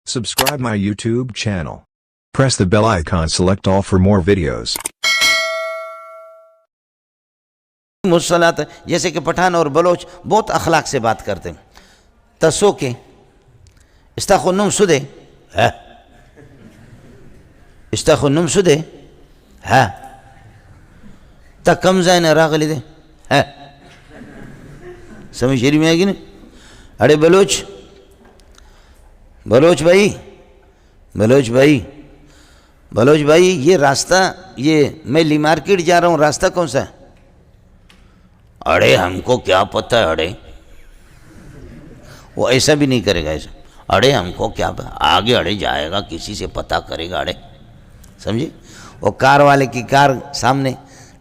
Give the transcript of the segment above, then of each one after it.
Subscribe my YouTube channel. Press the bell icon, select all for more videos. मुसलात जैसे कि पठान और Bloch बहुत अखलाक से बात करते हैं। तसो के इस्ताखुन्नुम सुदे है, इस्ताखुन्नुम सुदे है, ता कम जाए रागली दे है। समझ शरीफ में आएगी ना? अरे बलोच, बलोच भाई, बलोच भाई, बलोच भाई, ये रास्ता, ये मैं ली मार्केट जा रहा हूँ, रास्ता कौन सा है? अरे हमको क्या पता है, अरे वो ऐसा भी नहीं करेगा, ऐसा अरे हमको क्या पता, आगे अड़े जाएगा, किसी से पता करेगा, अड़े समझे? वो कार वाले की कार सामने,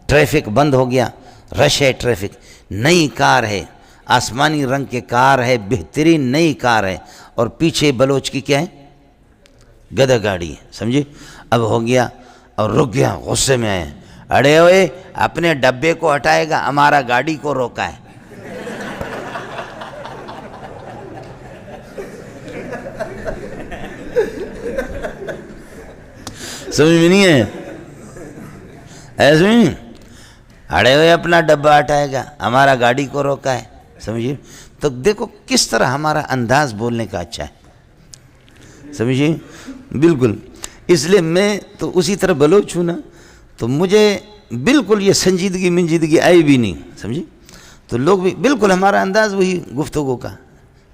ट्रैफिक बंद हो गया, रश है, ट्रैफिक, नई कार है, आसमानी रंग के कार है, बेहतरीन नई कार है, और पीछे बलोच की क्या है? गधा गाड़ी है, समझे? अब हो गया और रुक गया, गुस्से में आया, अरे ओए अपने डब्बे को हटाएगा, हमारा गाड़ी को रोका है। समझ में नहीं है? ऐसे नहीं, अरे ओए अपना डब्बा हटाएगा, हमारा गाड़ी को रोका है, समझिए? तो देखो किस तरह हमारा अंदाज बोलने का अच्छा है, समझिए? बिल्कुल। इसलिए मैं तो उसी तरह बलोच हूँ ना, तो मुझे बिल्कुल ये संजीदगी मिंजीदगी आई भी नहीं, समझी? तो लोग भी बिल्कुल हमारा अंदाज वही गुफ्तगू का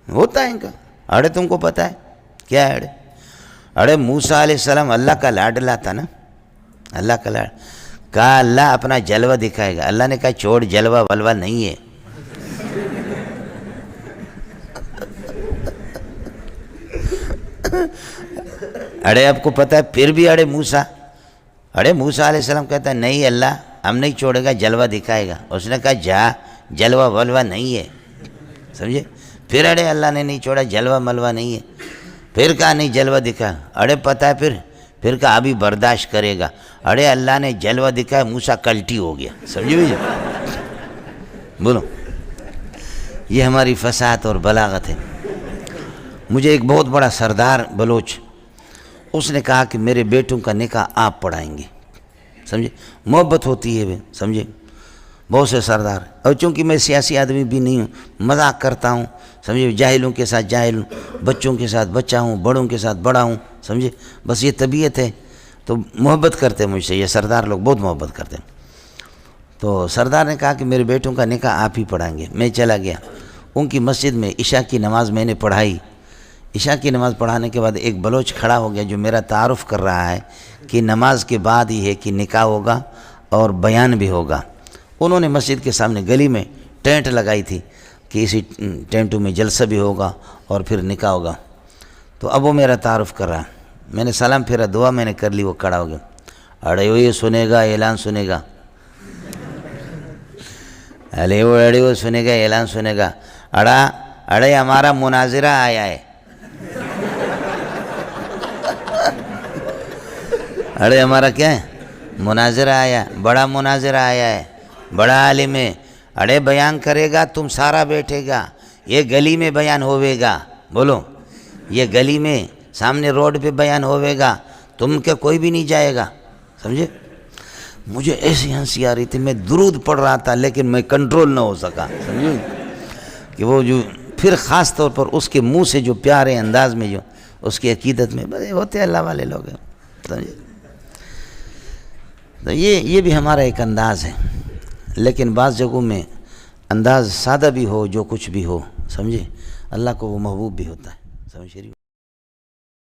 होता है इनका। अरे तुमको पता है क्या है? अरे मूसा अलैहिस्सलाम अल्लाह का लाडला था ना, अल्लाह का लाड, कहा अल्लाह अपना जलवा दिखाएगा। अल्लाह ने कहा छोड़, जलवा वलवा नहीं है। अरे आपको पता है फिर भी अरे मूसा अलैहिस्सलाम कहता है नहीं अल्लाह हम नहीं छोड़ेगा, जलवा दिखाएगा। उसने कहा जा, जलवा वलवा नहीं है, समझे? फिर अरे अल्लाह ने नहीं छोड़ा, जलवा मलवा नहीं है। फिर कहा नहीं जलवा दिखा, अरे पता है फिर कहा अभी बर्दाश्त करेगा। अरे अल्लाह ने जलवा दिखाया, मूसा कल्टी हो गया, समझे भैया? बोलो, ये हमारी फसाहत और बलागत है। मुझे एक बहुत बड़ा सरदार बलोच, उसने कहा कि मेरे बेटों का निकाह आप पढ़ाएंगे, समझे? मोहब्बत होती है वे, समझे? बहुत से सरदार, और चूँकि मैं सियासी आदमी भी नहीं हूँ, मजाक करता हूँ, समझे? जाहिलों के साथ जाहिल हूँ, बच्चों के साथ बच्चा हूँ, बड़ों के साथ बड़ा हूँ, समझे? बस ये तबीयत है, तो मोहब्बत करते हैं मुझसे, ये सरदार लोग बहुत मोहब्बत करते हैं। तो सरदार ने कहा कि मेरे बेटों का निकाह आप ही पढ़ाएंगे। मैं चला गया उनकी मस्जिद में, इशा की नमाज़ मैंने पढ़ाई। इशा की नमाज़ पढ़ाने के बाद एक बलोच खड़ा हो गया जो मेरा तारुफ़ कर रहा है कि नमाज के बाद ही है कि निकाह होगा और बयान भी होगा। उन्होंने मस्जिद के सामने गली में टेंट लगाई थी कि इसी टेंटों में जलसा भी होगा और फिर निकाह होगा। तो अब वो मेरा तारुफ़ कर रहा, मैंने सलाम फेरा, दुआ मैंने कर ली, वो खड़ा हो गया। अरे वो ये सुनेगा, ऐलान सुनेगा, अरे वो सुनेगा, ऐलान सुनेगा। अरे हमारा मुनाजिरा आया है। अरे हमारा क्या है? मुनाजिरा आया, बड़ा मुनाजिरा आया है, बड़ा आलिम है। अरे बयान करेगा, तुम सारा बैठेगा, ये गली में बयान होवेगा। बोलो, ये गली में सामने रोड पे बयान होवेगा, तुम क्या कोई भी नहीं जाएगा, समझे? मुझे ऐसी हंसी आ रही थी, मैं दुरूद पढ़ रहा था लेकिन मैं कंट्रोल ना हो सका, समझे? कि वो जो फिर ख़ास तौर पर उसके मुंह से जो प्यारे अंदाज में जो उसकी अकीदत में बड़े होते अल्लाह वाले लोग हैं, समझे? तो ये भी हमारा एक अंदाज़ है, लेकिन बाज़ जगहों में अंदाज़ सादा भी हो, जो कुछ भी हो, समझे? अल्लाह को वो महबूब भी होता है, समझ?